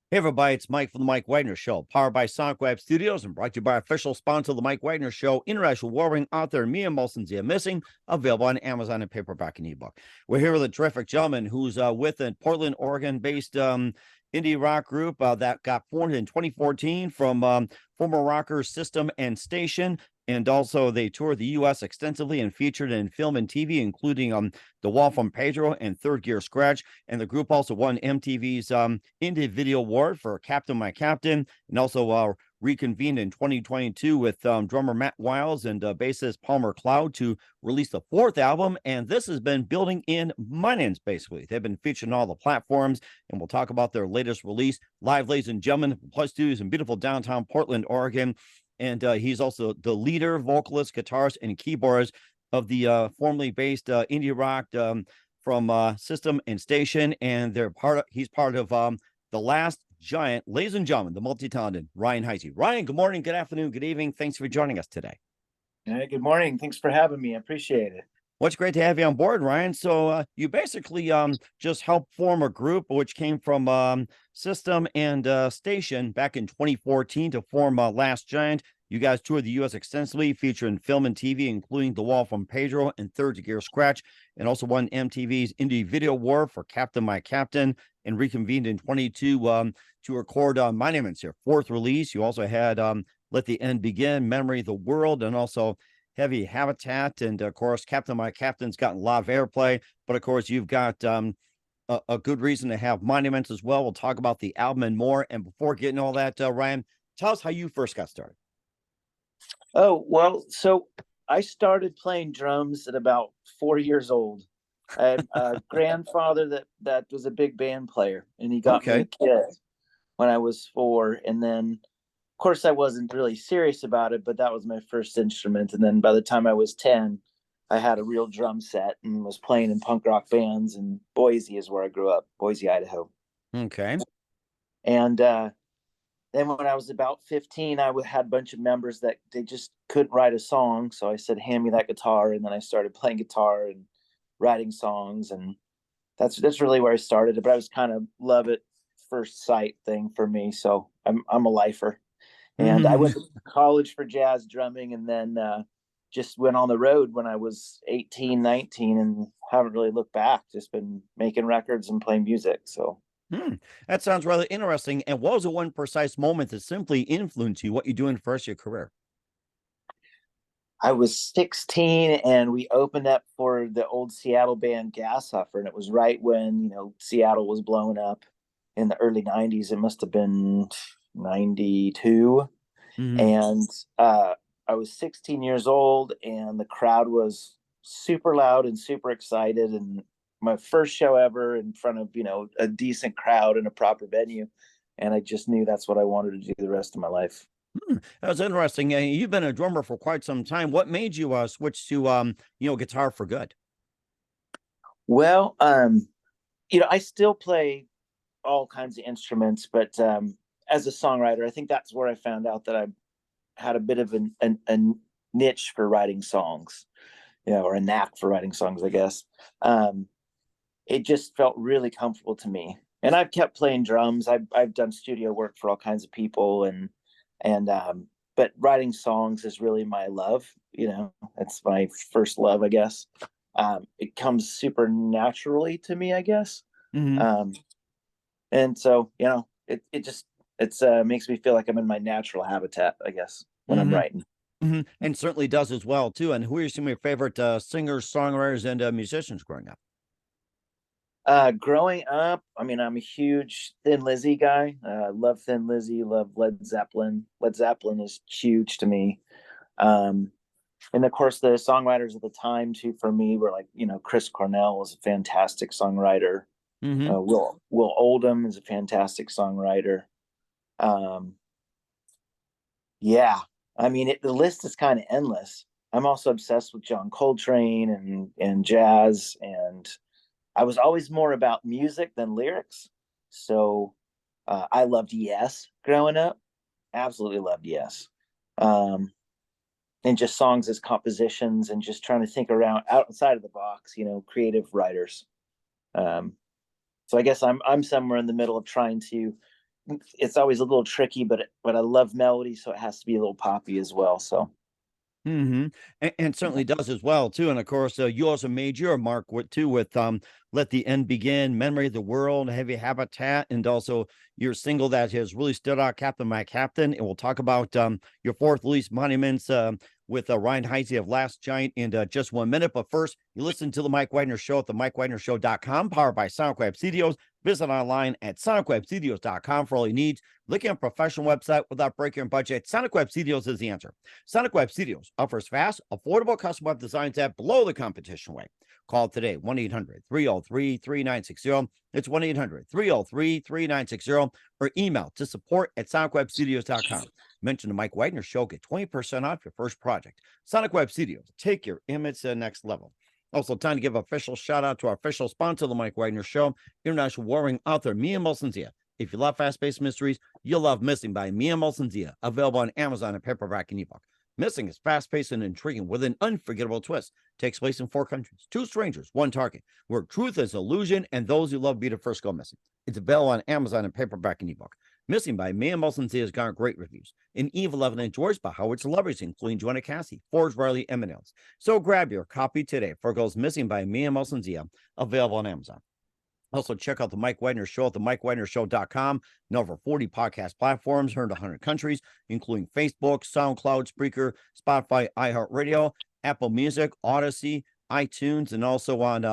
Hey everybody, it's Mike from the Mike Wagner Show, powered by Songwriter Studios and brought to you by official sponsor of the Mike Wagner Show, international warring author Mia Molson's The Missing, available on Amazon and paperback and ebook. We're here with a terrific gentleman who's with a Portland, Oregon-based indie rock group that got formed in 2014 from former rockers System and Station. And also, they toured the U.S. extensively and featured in film and TV, including The Wall from Pedro and Third Gear Scratch. And the group also won MTV's Indie Video Award for Captain My Captain, and also reconvened in 2022 with drummer Matt Wiles and bassist Palmer Cloud to release the fourth album. And this has been building in minds, basically. They've been featured on all the platforms, and we'll talk about their latest release, live, ladies and gentlemen, Plus Studios in beautiful downtown Portland, Oregon. And he's also the leader, vocalist, guitarist, and keyboardist of the formerly based indie rock from System and Station. And he's part of The Last Giant. Ladies and gentlemen, the multi-talented Ryan Heise. Ryan, good morning, good afternoon, good evening. Thanks for joining us today. Hey, good morning. Thanks for having me. I appreciate it. Well, it's great to have you on board, Ryan. So you basically just helped form a group which came from System and Station back in 2014 to form Last Giant. You guys toured the U.S. extensively, featuring film and TV, including The Wall from Pedro and Third Gear Scratch, and also won MTV's Indie Video Award for Captain My Captain, and reconvened in 22 to record Monuments, your fourth release. You also had Let the End Begin, Memory of the World, and also Heavy Habitat. And of course, Captain My Captain's gotten a lot of airplay, but of course, you've got a good reason to have Monuments as well. We'll talk about the album and more. And before getting all that, Ryan, tell us how you first got started. Oh, well, so I started playing drums at about 4 years old. I had a grandfather that was a big band player, and he got me a kit when I was 4. And then, of course, I wasn't really serious about it, but that was my first instrument. And then by the time I was 10, I had a real drum set and was playing in punk rock bands. And Boise is where I grew up, Boise, Idaho. Okay. And then when I was about 15, I had a bunch of members that they just couldn't write a song. So I said, hand me that guitar. And then I started playing guitar and writing songs. And that's really where I started. But I was kind of love at first sight thing for me. So I'm a lifer. And I went to college for jazz drumming, and then just went on the road when I was 18, 19, and haven't really looked back. Just been making records and playing music. So That sounds rather interesting. And what was the one precise moment that simply influenced you, what you do in first of your career? I was 16, and we opened up for the old Seattle band Gashuffer, and it was right when Seattle was blowing up in the early 90s. It must have been 92. And I was 16 years old, and the crowd was super loud and super excited, and my first show ever in front of a decent crowd in a proper venue, and I just knew that's what I wanted to do the rest of my life. That was interesting. You've been a drummer for quite some time. What made you switch to guitar for good? Well, I still play all kinds of instruments, but as a songwriter, I think that's where I found out that I had a bit of a niche for writing songs, or a knack for writing songs, I guess. It just felt really comfortable to me. And I've kept playing drums. I've done studio work for all kinds of people, but writing songs is really my love. It's my first love, I guess. It comes super naturally to me, I guess. And so, it just makes me feel like I'm in my natural habitat, I guess, when I'm writing. And certainly does as well too. And who are some of your favorite singers, songwriters, and musicians growing up? Growing up, I'm a huge Thin Lizzy guy. Love Thin Lizzy, love Led Zeppelin. Led Zeppelin is huge to me. And of course, the songwriters at the time too, for me, were like, Chris Cornell was a fantastic songwriter. Will Oldham is a fantastic songwriter. Yeah, the list is kind of endless. I'm also obsessed with John Coltrane and jazz, and I was always more about music than lyrics. So I loved Yes growing up. Absolutely loved Yes. And just songs as compositions, and just trying to think around outside of the box, creative writers. So I guess I'm somewhere in the middle of trying to, it's always a little tricky, but I love melody, so it has to be a little poppy as well. So And certainly does as well too. And of course, you also made your mark with too with "Let the End Begin," "Memory of the World," "Heavy Habitat," and also your single that has really stood out, "Captain My Captain." And we'll talk about your fourth release, "Monuments," with Ryan Heise of Last Giant in just 1 minute. But first, you listen to the Mike Wagner Show at the MikeWagnerShow.com, powered by SoundCloud Studios. Visit online at SonicWebStudios.com for all you need. Looking at a professional website without breaking your budget, Sonic Web Studios is the answer. Sonic Web Studios offers fast, affordable custom web designs at below the competition rate. Call today, 1-800-303-3960. It's 1-800-303-3960, or email to support@sonicwebstudios.com. Mention the Mike Wagner Show, get 20% off your first project. Sonic Web Studios, take your image to the next level. Also, time to give an official shout out to our official sponsor, the Mike Wagner Show, international warring author Mia Molson-Zia. If you love fast-paced mysteries, you'll love Missing by Mia Molson-Zia, available on Amazon and paperback and ebook. Missing is fast-paced and intriguing with an unforgettable twist. Takes place in 4 countries, 2 strangers, 1 target, where truth is illusion and those who love be the first go missing. It's available on Amazon and paperback and ebook. Missing by Mia Molson-Zia has garnered great reviews. An Evil Evidence enjoys by Howard celebrities, including Joanna Cassie, Forrest Riley, and Else. So grab your copy today for Goes Missing by Mia Molson-Zia, available on Amazon. Also, check out the Mike Wagner Show at the MikeWagnerShow.com and over 40 podcast platforms, heard in 100 countries, including Facebook, SoundCloud, Spreaker, Spotify, iHeartRadio, Apple Music, Odyssey, iTunes, and also on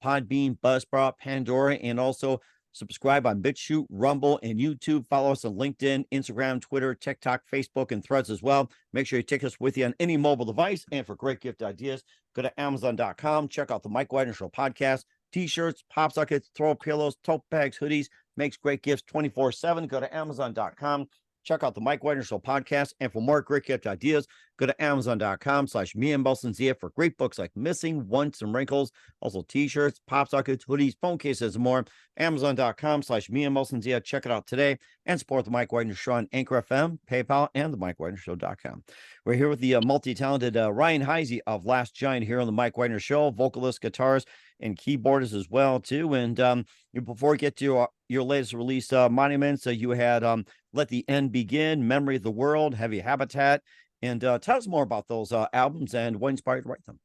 Podbean, Buzzsprout, Pandora, and also subscribe on BitChute, Rumble, and YouTube. Follow us on LinkedIn, Instagram, Twitter, TikTok, Facebook, and Threads as well. Make sure you take us with you on any mobile device. And for great gift ideas, go to Amazon.com. Check out the Mike Wagner Show podcast. T-shirts, pop sockets, throw pillows, tote bags, hoodies, makes great gifts 24/7. Go to Amazon.com. Check out the Mike Wagner Show podcast. And for more great gift ideas, go to Amazon.com/Mia Molson-Zia for great books like Missing, Once, and Wrinkles. Also t-shirts, pop sockets, hoodies, phone cases, and more. Amazon.com/Mia Molson-Zia. Check it out today and support the Mike Wagner Show on Anchor FM, PayPal, and the MikeWagnerShow.com. We're here with the multi-talented Ryan Heise of Last Giant here on the Mike Wagner Show, vocalist, guitarist, and keyboardist as well too. And before we get to your latest release, Monuments, you had Let the End Begin, Memory of the World, Heavy Habitat, and tell us more about those albums and what inspired you to write them.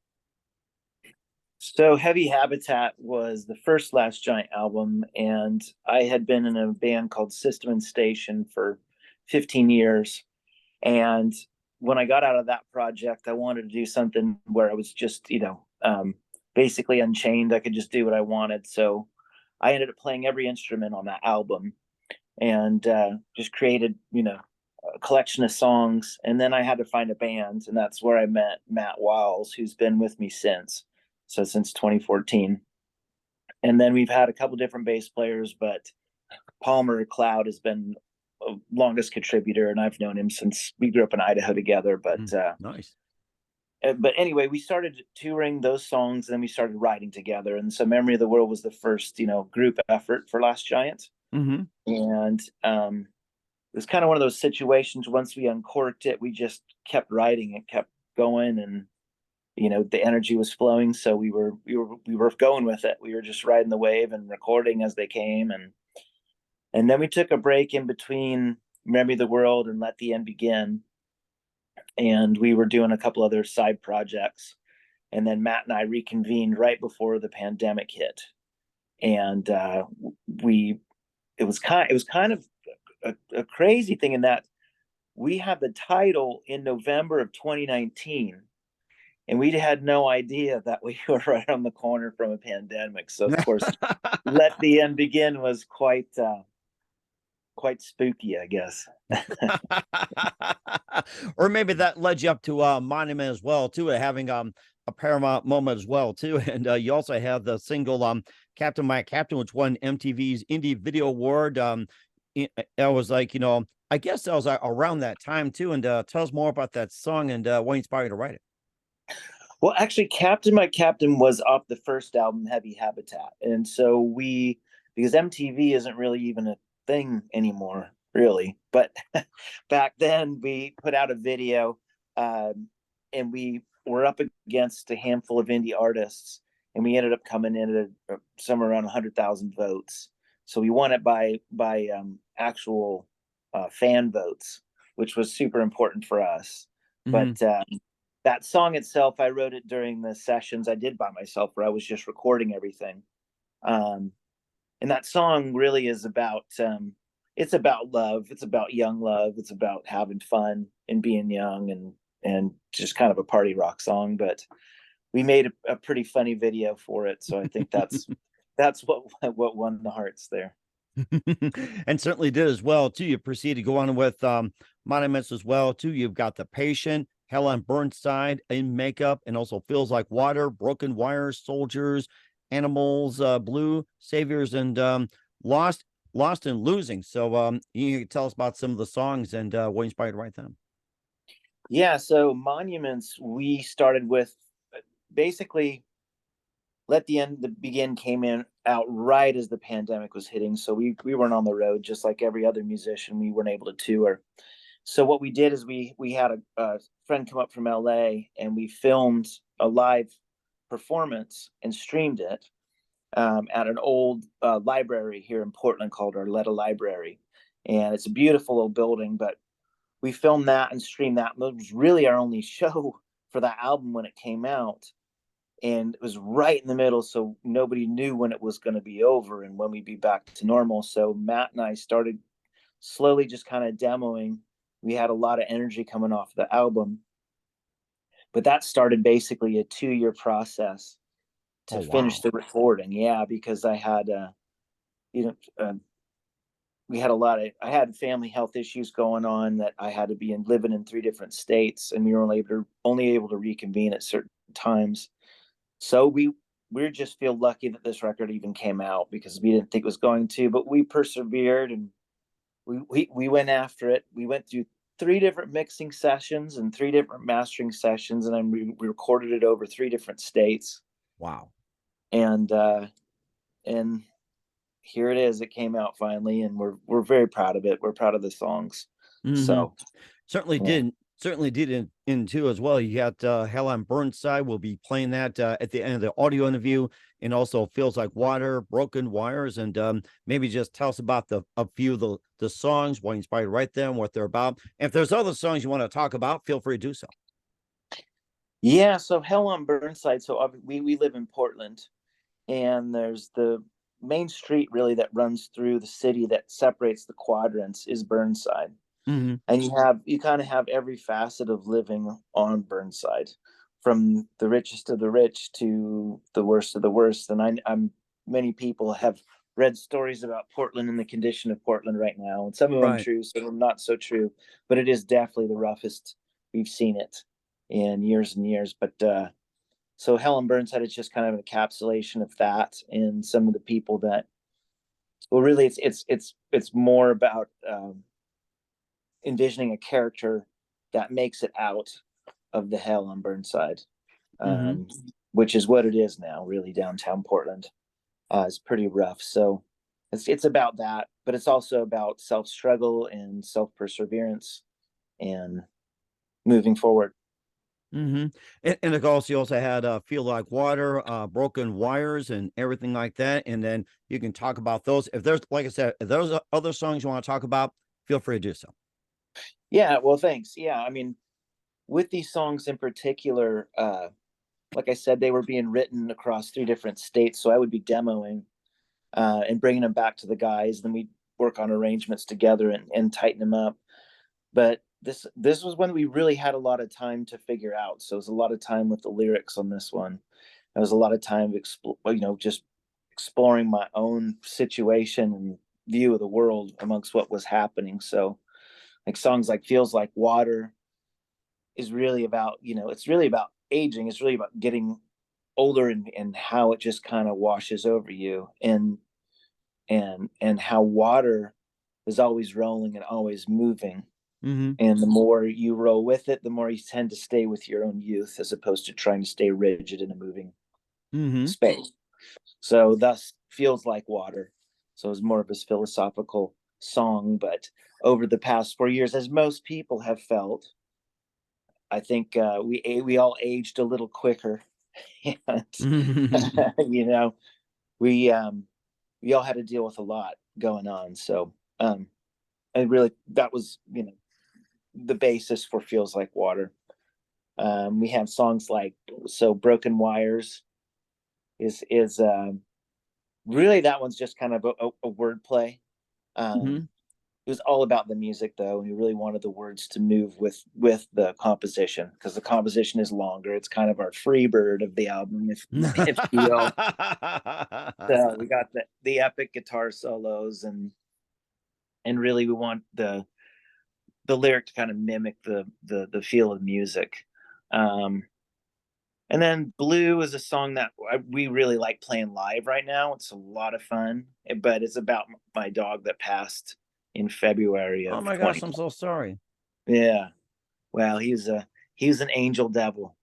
So Heavy Habitat was the first Last Giant album, and I had been in a band called System and Station for 15 years. And when I got out of that project, I wanted to do something where I was just, basically unchained. I could just do what I wanted. So I ended up playing every instrument on that album and just created, a collection of songs. And then I had to find a band, and that's where I met Matt Wiles, who's been with me since 2014. And then we've had a couple different bass players, but Palmer Cloud has been the longest contributor, and I've known him since we grew up in Idaho together. But nice. But anyway, we started touring those songs, and then we started writing together. And so Memory of the World was the first, group effort for Last Giant. Mm-hmm. And it was kind of one of those situations. Once we uncorked it, we just kept writing and kept going, and the energy was flowing. So we were going with it. We were just riding the wave and recording as they came. And then we took a break in between Memory of the World and Let the End Begin. And we were doing a couple other side projects. And then Matt and I reconvened right before the pandemic hit. And it was kind of a crazy thing in that we had the title in November of 2019. And we had no idea that we were right on the corner from a pandemic. So, of course, Let the End Begin was quite spooky, I guess. Or maybe that led you up to Monument as well too, having a paramount moment as well too. And you also have the single Captain My Captain, which won MTV's Indie Video Award. It was like, I guess that was around that time too. And tell us more about that song and what inspired you to write it. Well, actually, Captain My Captain was off the first album, Heavy Habitat. And so because MTV isn't really even a thing anymore, really. But back then we put out a video and we were up against a handful of indie artists, and we ended up coming in at somewhere around 100,000 votes. So we won it by actual fan votes, which was super important for us. Mhm. But that song itself, I wrote it during the sessions I did by myself, where I was just recording everything. Um, and that song really is about it's about love. It's about young love. It's about having fun and being young, and just kind of a party rock song. But we made a pretty funny video for it, so I think that's what won the hearts there. And certainly did as well too. You proceed to go on with monuments as well too. You've got The Patient, Helen Burnside in makeup, and also Feels Like Water, Broken Wires, Soldiers, Animals, Blue, Saviors, and Lost and Losing. So you can tell us about some of the songs and what inspired you to write them. Yeah, so monuments we started with basically Let the End the Begin came in out right as the pandemic was hitting. So we weren't on the road just like every other musician. We weren't able to tour. So what we did is we had a friend come up from LA and we filmed a live performance and streamed it at an old library here in Portland called Arletta Library. And it's a beautiful old building, but we filmed that and streamed that. It was really our only show for that album when it came out. And it was right in the middle, so nobody knew when it was going to be over and when we'd be back to normal. So Matt and I started slowly just kind of demoing. We had a lot of energy coming off the album, but that started basically a 2-year process Oh to finish wow. the recording. Yeah, because I had, you know, we had a lot of, I had family health issues going on that I had to be living in 3 different states, and we were only able to reconvene at certain times. So we just feel lucky that this record even came out because we didn't think it was going to, but we persevered and we went after it. We went through 3 different mixing sessions and 3 different mastering sessions, and then we recorded it over 3 different states. Wow. And here it is. It came out finally, and we're very proud of it. We're proud of the songs. Hmm. So Certainly yeah. did in two as well. You got Helen Burnside. We'll be playing that at the end of the audio interview, and also Feels Like Water, Broken Wires, and maybe just tell us about a few of the songs, what inspired you to write them, what they're about. And if there's other songs you want to talk about, feel free to do so. Yeah, so Hell on Burnside. So we live in Portland, and there's the main street really that runs through the city that separates the quadrants is Burnside. Hmm. And you kind of have every facet of living on Burnside, from the richest of the rich to the worst of the worst. And I'm many people have read stories about Portland and the condition of Portland right now, and some of them Right. true, some of them not so true. But it is definitely the roughest we've seen it in years and years. But so Helen Burnside is just kind of an encapsulation of that, and some of the people that, well, really, it's more about envisioning a character that makes it out of the hell on Burnside, Hmm. um, which is what it is now. Really, downtown Portland is pretty rough. So it's about that, but it's also about self struggle and self perseverance and moving forward. Hmm. And of course, you also had Feel Like Water, Broken Wires, and everything like that. And then you can talk about those. If there's, like I said, if there's other songs you want to talk about, feel free to do so. Yeah, well, thanks. Yeah, I mean, with these songs in particular, like I said, they were being written across 3 different states, so I would be demoing and bringing them back to the guys. Then we work on arrangements together and tighten them up. But this was when we really had a lot of time to figure out. So it was a lot of time with the lyrics on this one. There was a lot of time just exploring my own situation and view of the world amongst what was happening. So like songs like Feels Like Water is really about, it's really about aging. It's really about getting older, and how it just kind of washes over you, and how water is always rolling and always moving. Hmm. And the more you roll with it, the more you tend to stay with your own youth as opposed to trying to stay rigid in a moving Hmm. space. So thus Feels Like Water. So it's more of a philosophical song, but over the past 4 years, as most people have felt, I think we all aged a little quicker, and Hmm. you know we we all had to deal with a lot going on. So I really, that was, the basis for Feels Like Water. We have songs like, so Broken Wires is really, that one's just kind of a wordplay. Mhm. It was all about the music though, and we really wanted the words to move with the composition, because the composition is longer. It's kind of our free bird of the album, if you will. So we got the epic guitar solos, and really we want the lyric to kind of mimic the feel of music. Um, and then Blue is a song that we really like playing live right now. It's a lot of fun, but it's about my dog that passed in February Oh of my gosh, 20. I'm so sorry. Yeah. Well, he was an angel devil.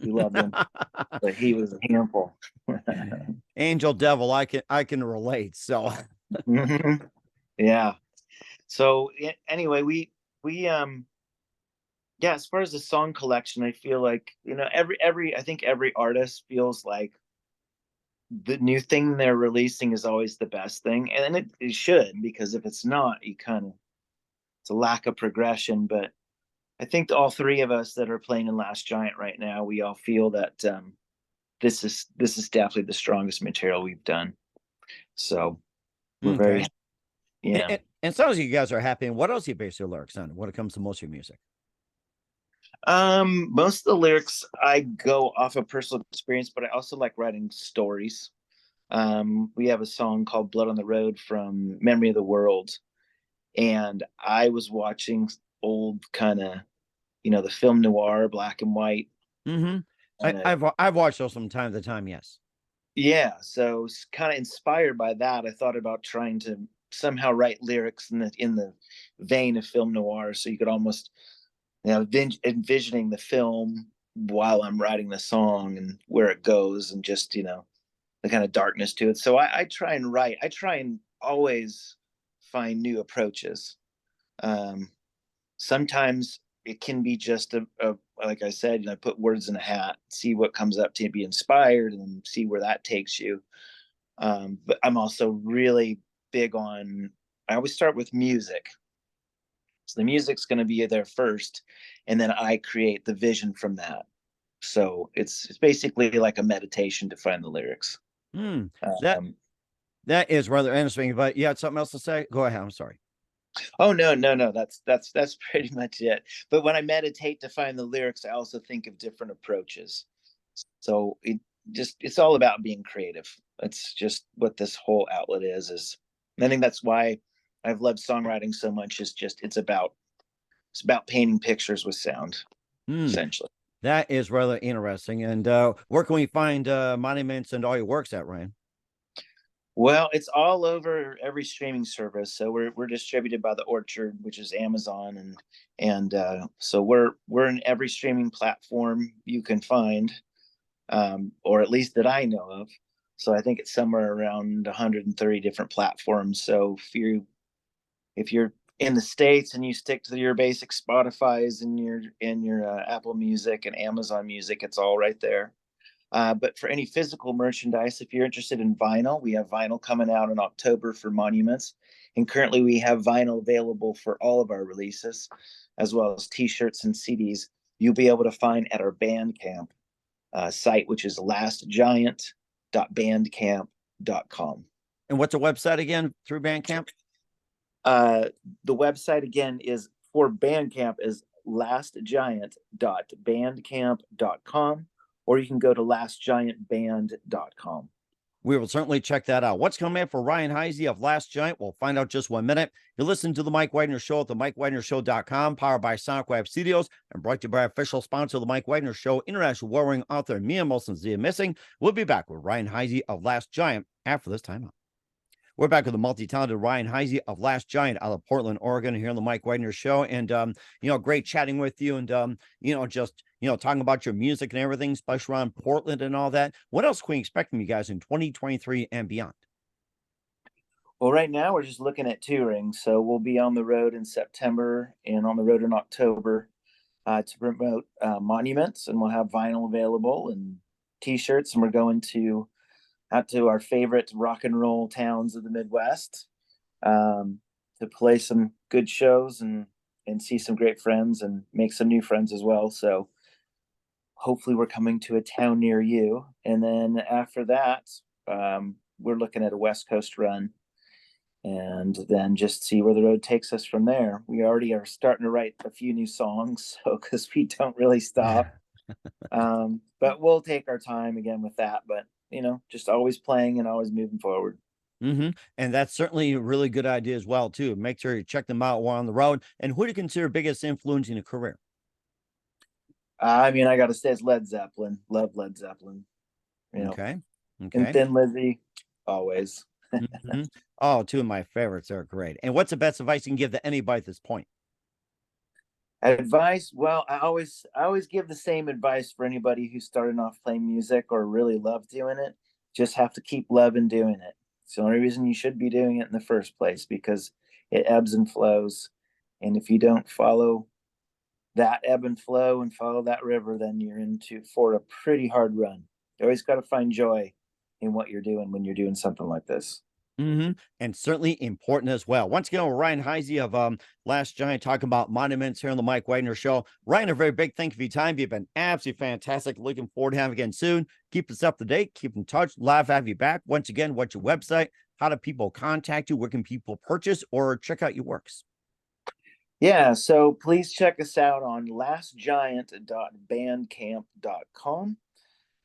We loved him, but he was a handful. Angel Devil, I can relate. So Yeah. So anyway, we yeah, as far as the song collection, I feel like, every I think every artist feels like the new thing they're releasing is always the best thing, and it should, because if it's not, it's a lack of progression. But I think all three of us that are playing in Last Giant right now, we all feel that this is definitely the strongest material we've done. So we're very, okay. And, yeah. and so as you guys are happy, and what else do you base your lyrics on when it comes to most of your music? Most of the lyrics I go off of personal experience, but I also like writing stories. We have a song called Blood on the Road from Memory of the World, and I was watching old kind of, the film noir, black and white. Mm-hmm. And I've watched those from time to time. Yes. yeah, so kind of inspired by that, I thought about trying to somehow write lyrics in the vein of film noir, so you could almost, envisioning the film while I'm writing the song and where it goes, and just, the kind of darkness to it. So I try and write. I try and always find new approaches. Um, Sometimes it can be just like I said, put words in a hat, see what comes up to be inspired, and see where that takes you. But I'm also really big on. I always start with music. So the music's going to be there first, and then I create the vision from that. So it's basically like a meditation to find the lyrics. Hmm. That Um, that is rather interesting. But you had something else to say? Go ahead. I'm sorry. Oh, no, no, no. That's pretty much it. But when I meditate to find the lyrics, I also think of different approaches. So it's all about being creative. That's just what this whole outlet is. I think that's why I've loved songwriting so much, is just it's about painting pictures with sound, Hmm. essentially. That is rather interesting. And where can we find monuments and all your works at, Ryan? Well, it's all over every streaming service. So we're distributed by the Orchard, which is Amazon, and so we're in every streaming platform you can find, or at least that I know of. So I think it's somewhere around 130 different platforms. So if you're in the States and you stick to your basic Spotify's and your Apple Music and Amazon Music, it's all right there. But for any physical merchandise, if you're interested in vinyl, we have vinyl coming out in October for Monuments. And currently we have vinyl available for all of our releases, as well as t-shirts and CDs you'll be able to find at our Bandcamp site, which is lastgiant.bandcamp.com. And what's the website again through Bandcamp? The website again is for Bandcamp is lastgiant.bandcamp.com, or you can go to lastgiantband.com. We will certainly check that out. What's coming up for Ryan Heise of Last Giant? We'll find out just 1 minute. You listen to the Mike Wagner Show at the MikeWagnerShow.com, powered by SoundWeb Studios, and brought to you by official sponsor of the Mike Wagner Show, international warring author Mia Molson Zia Missing. We'll be back with Ryan Heise of Last Giant after this time out. We're back with the multi-talented Ryan Heise of Last Giant out of Portland, Oregon, here on the Mike Wagner Show. And, great chatting with you and, talking about your music and everything, especially around Portland and all that. What else can we expect from you guys in 2023 and beyond? Well, right now we're just looking at touring. So we'll be on the road in September and on the road in October to promote Monuments, and we'll have vinyl available and t-shirts. And we're going to out to our favorite rock and roll towns of the Midwest, to play some good shows and see some great friends and make some new friends as well. So hopefully we're coming to a town near you. And then after that, we're looking at a West Coast run, and then just see where the road takes us from there. We already are starting to write a few new songs, so because we don't really stop. But we'll take our time again with that. But just always playing and always moving forward. And that's certainly a really good idea as well, too. Make sure you check them out while on the road. And who do you consider biggest influence in your career? I mean, I got to say it's Led Zeppelin. Love Led Zeppelin. Okay. And Thin Lizzy, always. Oh, two of my favorites are great. And what's the best advice you can give to anybody at this point? Advice? Well, I always give the same advice for anybody who's starting off playing music or really love doing it. Just have to keep loving doing it. It's the only reason you should be doing it in the first place, because it ebbs and flows. And if you don't follow that ebb and flow and follow that river, then you're into for a pretty hard run. You always got to find joy in what you're doing when you're doing something like this. And certainly important as well. Once again, Ryan Heise of Last Giant talking about monuments here on the Mike Wagner Show. Ryan, a very big thank you for your time. You've been absolutely fantastic. Looking forward to having you again soon. Keep us up to date. Keep in touch. Live have you back. Once again, what's your website? How do people contact you? Where can people purchase or check out your works? Yeah, so please check us out on lastgiant.bandcamp.com,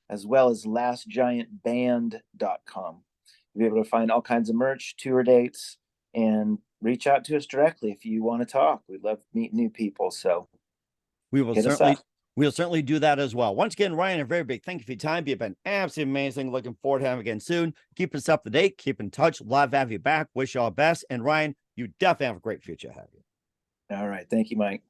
as well as lastgiantband.com. You'll be able to find all kinds of merch, tour dates, and reach out to us directly if you want to talk. We'd love to meet new people. So we'll certainly do that as well. Once again, Ryan, a very big thank you for your time. You've been absolutely amazing. Looking forward to having you again soon. Keep us up to date. Keep in touch. Love have you back. Wish you all best. And Ryan, you definitely have a great future ahead of you. All right. Thank you, Mike.